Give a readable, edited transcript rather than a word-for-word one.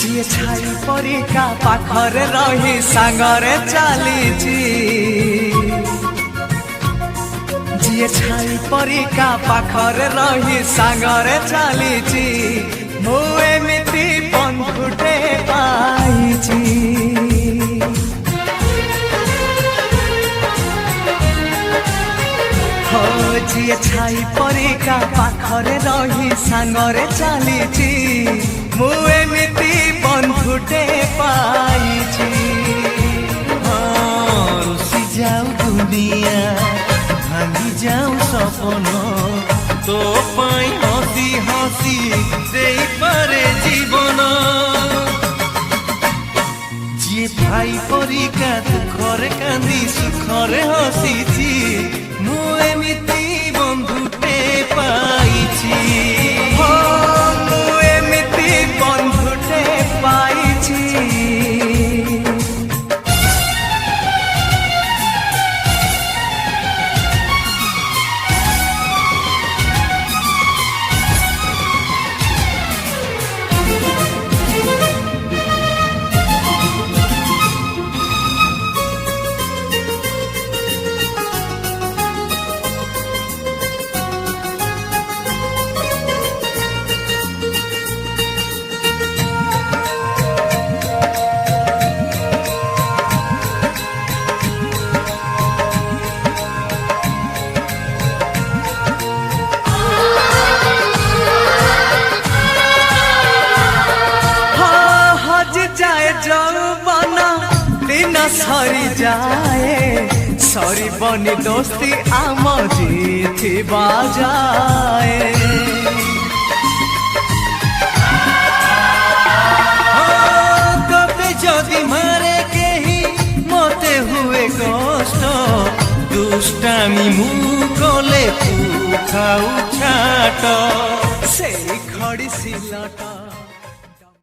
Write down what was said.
जी छाई परिका पाखरे रही सांगरे चलीची जी छाई परिका पाखरे रही सांगरे चलीची मु एमिति बंधुटे पाइची जी छाई परिका पाखरे रही सांगरे चलीची मु एमिति बंधुटे पाइची रुसी जाऊ दुनिया भांगी जाऊ सपन तो पाई हसी हसी देई पारे जीवन जी भाई परिका दुखरे कांदी सुखरे हसीची मु एमिति बंधुटे पाइची मु एमिति बंधुटे पाइची दिन सरी जाए सरी बनी दोस्ती आम जीती बाजाए कबे जदि मारे केही मते हुए कष्ट दुष्टामी मु कले तू खाऊ छाट से खड़ी सिलट